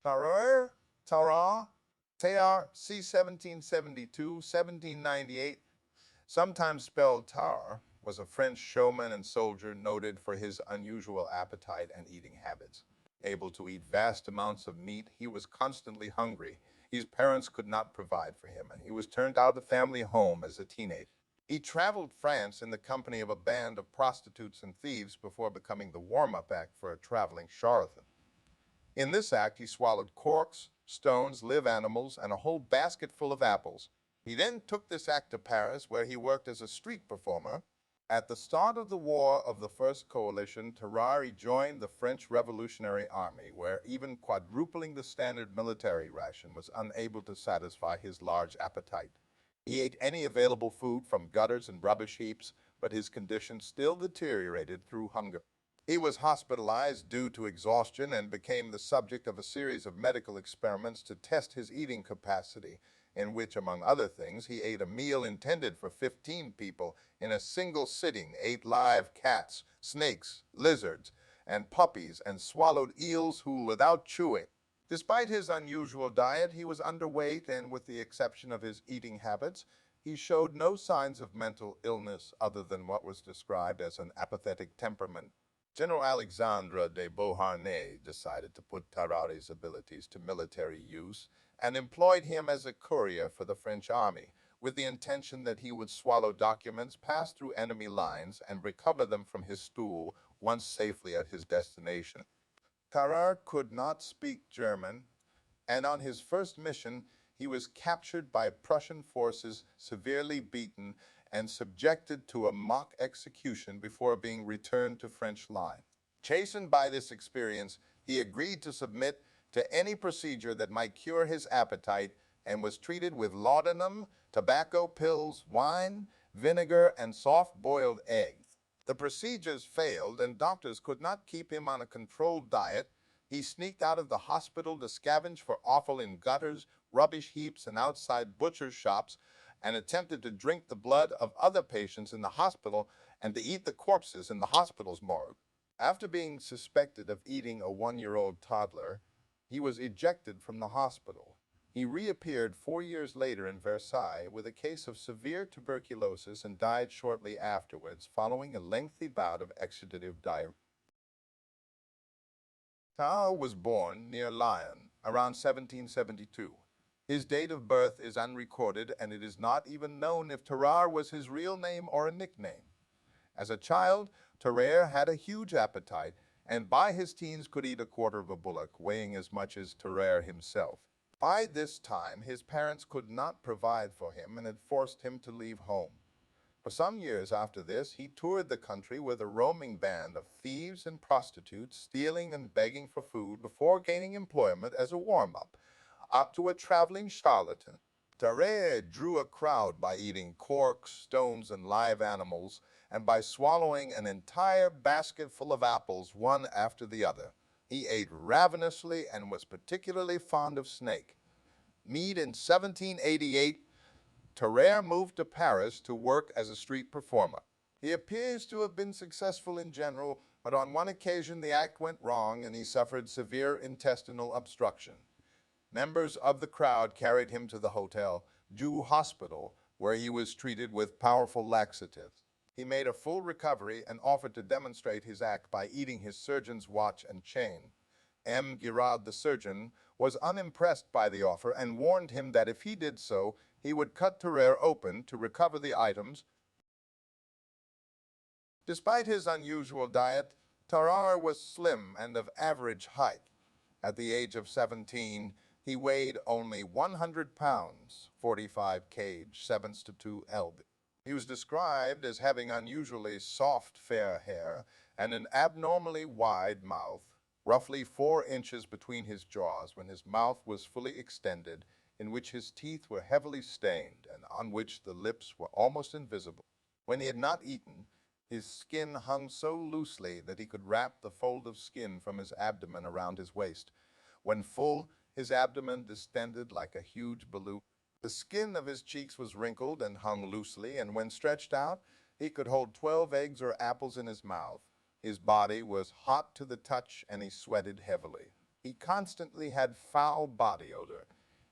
Tarrare, Tarrare, Tarrare, c. 1772, 1798, sometimes spelled Tar, was a French showman and soldier noted for his unusual appetite and eating habits. Able to eat vast amounts of meat, he was constantly hungry. His parents could not provide for him, and he was turned out of the family home as a teenager. He traveled France in the company of a band of prostitutes and thieves before becoming the warm-up act for a traveling charlatan. In this act, he swallowed corks, stones, live animals, and a whole basket full of apples. He then took this act to Paris, where he worked as a street performer. At the start of the War of the First Coalition, Tarrare joined the French Revolutionary Army, where even quadrupling the standard military ration was unable to satisfy his large appetite. He ate any available food from gutters and rubbish heaps, but his condition still deteriorated through hunger. He was hospitalized due to exhaustion and became the subject of a series of medical experiments to test his eating capacity, in which, among other things, he ate a meal intended for 15 people in a single sitting, ate live cats, snakes, lizards, and puppies, and swallowed eels whole without chewing. Despite his unusual diet, he was underweight, and with the exception of his eating habits, he showed no signs of mental illness other than what was described as an apathetic temperament. General Alexandre de Beauharnais decided to put Tarrare's abilities to military use and employed him as a courier for the French army, with the intention that he would swallow documents, pass through enemy lines, and recover them from his stool once safely at his destination. Tarrare could not speak German, and on his first mission he was captured by Prussian forces, severely beaten, and subjected to a mock execution before being returned to French line. Chastened by this experience, he agreed to submit to any procedure that might cure his appetite and was treated with laudanum, tobacco pills, wine, vinegar, and soft-boiled eggs. The procedures failed, and doctors could not keep him on a controlled diet. He sneaked out of the hospital to scavenge for offal in gutters, rubbish heaps, and outside butcher shops, and attempted to drink the blood of other patients in the hospital and to eat the corpses in the hospital's morgue. After being suspected of eating a one-year-old toddler, he was ejected from the hospital. He reappeared 4 years later in Versailles with a case of severe tuberculosis and died shortly afterwards following a lengthy bout of exudative diarrhea. Tao was born near Lyon around 1772. His date of birth is unrecorded, and it is not even known if Tarrare was his real name or a nickname. As a child, Tarrare had a huge appetite, and by his teens could eat a quarter of a bullock, weighing as much as Tarrare himself. By this time, his parents could not provide for him and had forced him to leave home. For some years after this, he toured the country with a roaming band of thieves and prostitutes, stealing and begging for food before gaining employment as a warm-up, up to a traveling charlatan. Tarrare drew a crowd by eating corks, stones, and live animals, and by swallowing an entire basket full of apples one after the other. He ate ravenously and was particularly fond of snake meat. In 1788, Tarrare moved to Paris to work as a street performer. He appears to have been successful in general, but on one occasion the act went wrong and he suffered severe intestinal obstruction. Members of the crowd carried him to the Hotel Dieu Hospital, where he was treated with powerful laxatives. He made a full recovery and offered to demonstrate his act by eating his surgeon's watch and chain. M. Girard, the surgeon, was unimpressed by the offer and warned him that if he did so, he would cut Tarrare open to recover the items. Despite his unusual diet, Tarrare was slim and of average height. At the age of 17, he weighed only 100 pounds, 45 kg, 7 to 2 lb. He was described as having unusually soft, fair hair and an abnormally wide mouth, roughly 4 inches between his jaws when his mouth was fully extended, in which his teeth were heavily stained and on which the lips were almost invisible. When he had not eaten, his skin hung so loosely that he could wrap the fold of skin from his abdomen around his waist. When full, his abdomen distended like a huge balloon. The skin of his cheeks was wrinkled and hung loosely, and when stretched out, he could hold 12 eggs or apples in his mouth. His body was hot to the touch, and he sweated heavily. He constantly had foul body odor.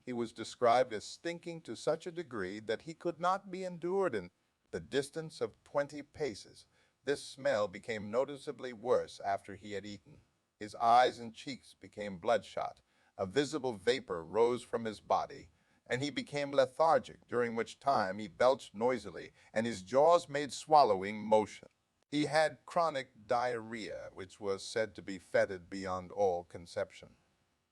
He was described as stinking to such a degree that he could not be endured in the distance of 20 paces. This smell became noticeably worse after he had eaten. His eyes and cheeks became bloodshot. A visible vapor rose from his body, and he became lethargic, during which time he belched noisily, and his jaws made swallowing motion. He had chronic diarrhea, which was said to be fetid beyond all conception.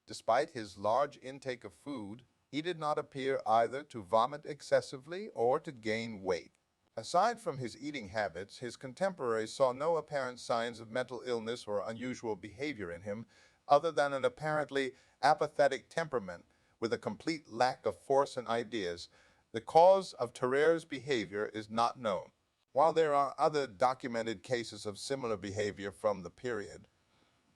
Despite his large intake of food, he did not appear either to vomit excessively or to gain weight. Aside from his eating habits, his contemporaries saw no apparent signs of mental illness or unusual behavior in him, other than an apparently apathetic temperament with a complete lack of force and ideas. The cause of Tarrare's behavior is not known. While there are other documented cases of similar behavior from the period,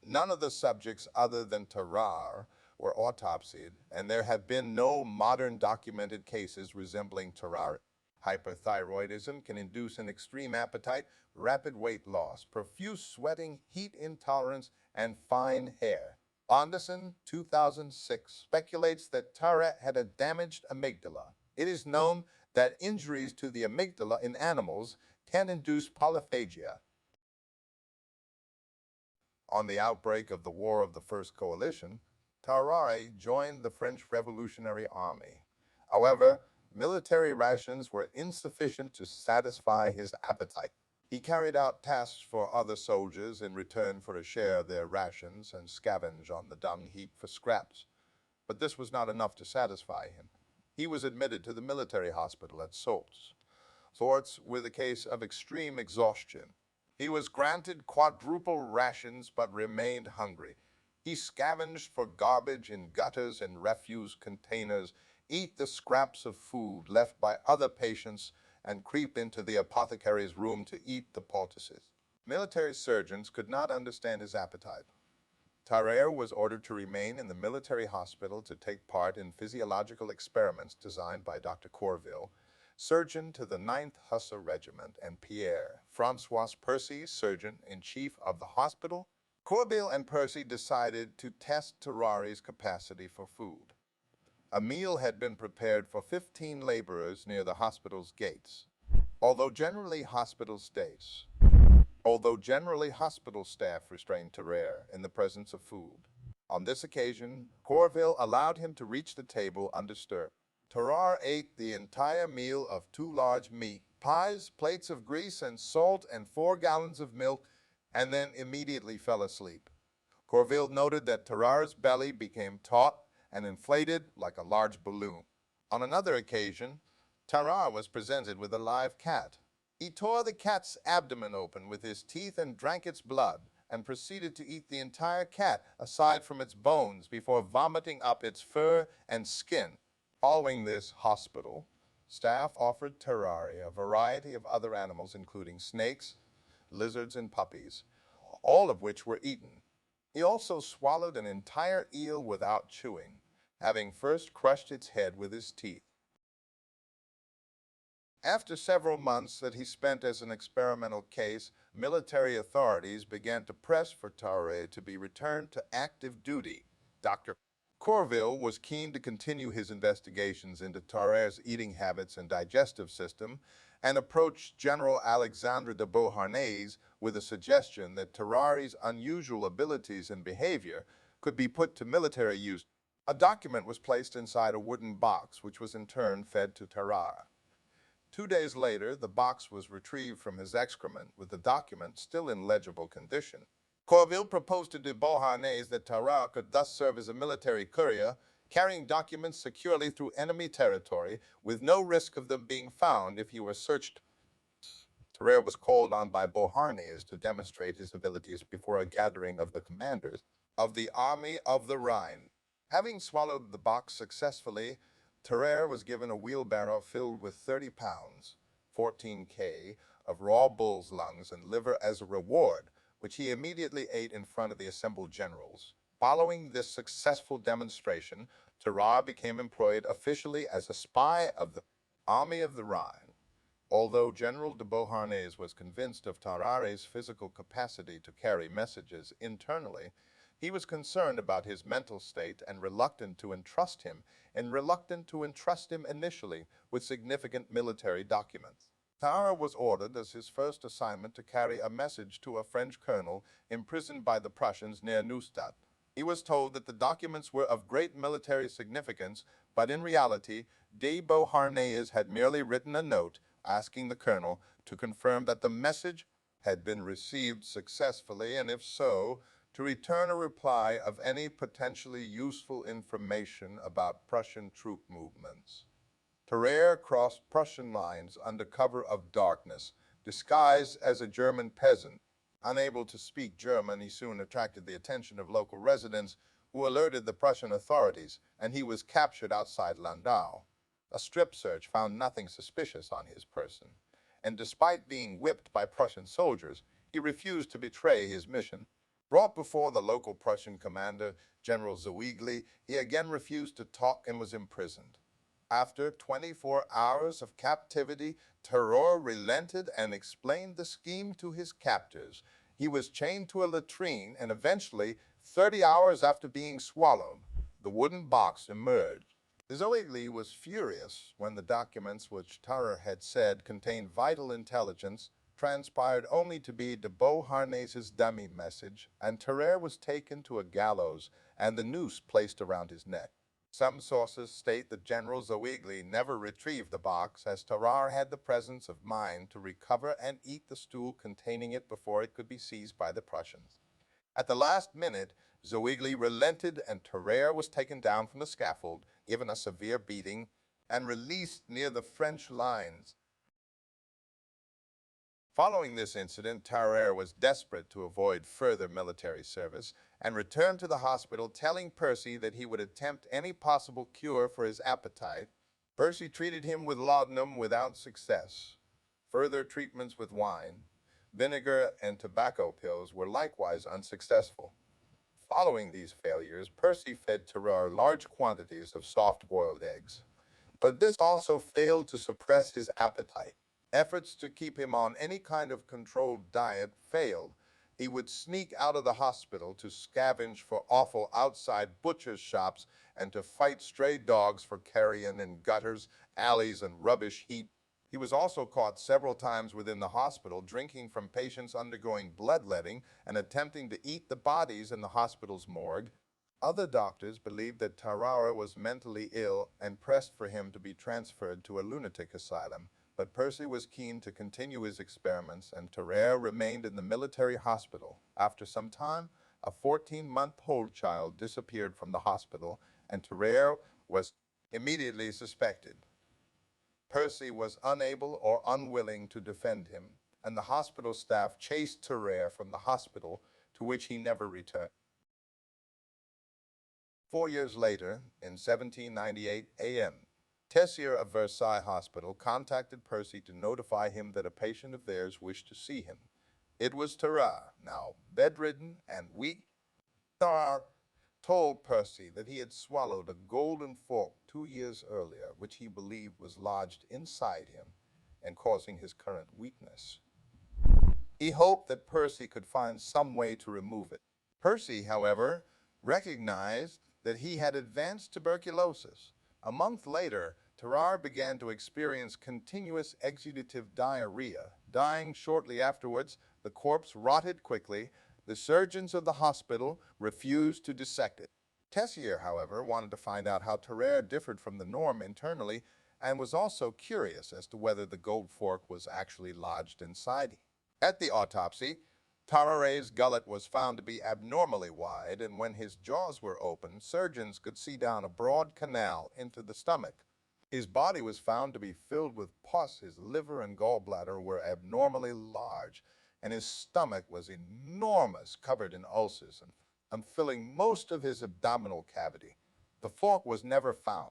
none of the subjects other than Tarrare were autopsied, and there have been no modern documented cases resembling Tarrare. Hyperthyroidism can induce an extreme appetite, rapid weight loss, profuse sweating, heat intolerance, and fine hair. Anderson, 2006, speculates that Tarrare had a damaged amygdala. It is known that injuries to the amygdala in animals can induce polyphagia. On the outbreak of the War of the First Coalition, Tarrare joined the French Revolutionary Army. However, military rations were insufficient to satisfy his appetite. He carried out tasks for other soldiers in return for a share of their rations and scavenged on the dung heap for scraps. But this was not enough to satisfy him. He was admitted to the military hospital at Sorts with a case of extreme exhaustion. He was granted quadruple rations but remained hungry. He scavenged for garbage in gutters and refuse containers, eat the scraps of food left by other patients, and creep into the apothecary's room to eat the poultices. Military surgeons could not understand his appetite. Tarrare was ordered to remain in the military hospital to take part in physiological experiments designed by Dr. Courville, surgeon to the 9th Hussar Regiment, and Pierre, Francois Percy, surgeon-in-chief of the hospital. Courville and Percy decided to test Tarrare's capacity for food. A meal had been prepared for 15 laborers near the hospital's gates. Although generally hospital staff restrained Tarrare in the presence of food. On this occasion, Courville allowed him to reach the table undisturbed. Tarrare ate the entire meal of 2 large meat pies, plates of grease and salt, and 4 gallons of milk, and then immediately fell asleep. Courville noted that Tarrare's belly became taut and inflated like a large balloon. On another occasion, Tarrare was presented with a live cat. He tore the cat's abdomen open with his teeth and drank its blood, and proceeded to eat the entire cat, aside from its bones, before vomiting up its fur and skin. Following this, hospital staff offered Tarrare a variety of other animals, including snakes, lizards, and puppies, all of which were eaten. He also swallowed an entire eel without chewing, having first crushed its head with his teeth. After several months that he spent as an experimental case, military authorities began to press for Tarrare to be returned to active duty. Dr. Courville was keen to continue his investigations into Tarrare's eating habits and digestive system, and approached General Alexandre de Beauharnais with a suggestion that Tarrare's unusual abilities and behavior could be put to military use. A document was placed inside a wooden box, which was in turn fed to Tarrare. 2 days later, the box was retrieved from his excrement, with the document still in legible condition. Courville proposed to de Beauharnais that Tarrare could thus serve as a military courier, carrying documents securely through enemy territory, with no risk of them being found if he were searched. Tarrare was called on by Beauharnais to demonstrate his abilities before a gathering of the commanders of the Army of the Rhine. Having swallowed the box successfully, Tarrare was given a wheelbarrow filled with 30 pounds, 14K, of raw bull's lungs and liver as a reward, which he immediately ate in front of the assembled generals. Following this successful demonstration, Tarrare became employed officially as a spy of the Army of the Rhine. Although General de Beauharnais was convinced of Tarrare's physical capacity to carry messages internally, He was concerned about his mental state and reluctant to entrust him, initially with significant military documents. Tarrare was ordered as his first assignment to carry a message to a French colonel imprisoned by the Prussians near Neustadt. He was told that the documents were of great military significance, but in reality, de Beauharnais had merely written a note asking the colonel to confirm that the message had been received successfully, and if so, to return a reply of any potentially useful information about Prussian troop movements. Tarrare crossed Prussian lines under cover of darkness, disguised as a German peasant. Unable to speak German, he soon attracted the attention of local residents who alerted the Prussian authorities, and he was captured outside Landau. A strip search found nothing suspicious on his person, and despite being whipped by Prussian soldiers, he refused to betray his mission. Brought before the local Prussian commander, General Zwingli, he again refused to talk and was imprisoned. After 24 hours of captivity, Tarrare relented and explained the scheme to his captors. He was chained to a latrine, and eventually, 30 hours after being swallowed, the wooden box emerged. Zwingli was furious when the documents which Tarrare had said contained vital intelligence transpired only to be de Beauharnais' dummy message, and Tarrare was taken to a gallows and the noose placed around his neck. Some sources state that General Zwingli never retrieved the box, as Tarrare had the presence of mind to recover and eat the stool containing it before it could be seized by the Prussians. At the last minute, Zwingli relented and Tarrare was taken down from the scaffold, given a severe beating, and released near the French lines. Following this incident, Tarrare was desperate to avoid further military service and returned to the hospital, telling Percy that he would attempt any possible cure for his appetite. Percy treated him with laudanum without success. Further treatments with wine, vinegar, and tobacco pills were likewise unsuccessful. Following these failures, Percy fed Tarrare large quantities of soft-boiled eggs, but this also failed to suppress his appetite. Efforts to keep him on any kind of controlled diet failed. He would sneak out of the hospital to scavenge for offal outside butchers' shops and to fight stray dogs for carrion in gutters, alleys, and rubbish heaps. He was also caught several times within the hospital drinking from patients undergoing bloodletting and attempting to eat the bodies in the hospital's morgue. Other doctors believed that Tarrare was mentally ill and pressed for him to be transferred to a lunatic asylum. But Percy was keen to continue his experiments, and Tarrare remained in the military hospital. After some time, a 14-month-old child disappeared from the hospital, and Tarrare was immediately suspected. Percy was unable or unwilling to defend him, and the hospital staff chased Tarrare from the hospital, to which he never returned. 4 years later, in 1798 A.M., Tessier of Versailles Hospital contacted Percy to notify him that a patient of theirs wished to see him. It was Tarrare, now bedridden and weak. Tarrare told Percy that he had swallowed a golden fork 2 years earlier, which he believed was lodged inside him and causing his current weakness. He hoped that Percy could find some way to remove it. Percy, however, recognized that he had advanced tuberculosis. A month later, Tarrare began to experience continuous exudative diarrhea. Dying shortly afterwards, the corpse rotted quickly. The surgeons of the hospital refused to dissect it. Tessier, however, wanted to find out how Tarrare differed from the norm internally and was also curious as to whether the gold fork was actually lodged inside him. At the autopsy, Tarrare's gullet was found to be abnormally wide, and when his jaws were opened, surgeons could see down a broad canal into the stomach. His body was found to be filled with pus. His liver and gallbladder were abnormally large, and his stomach was enormous, covered in ulcers and filling most of his abdominal cavity. The fork was never found.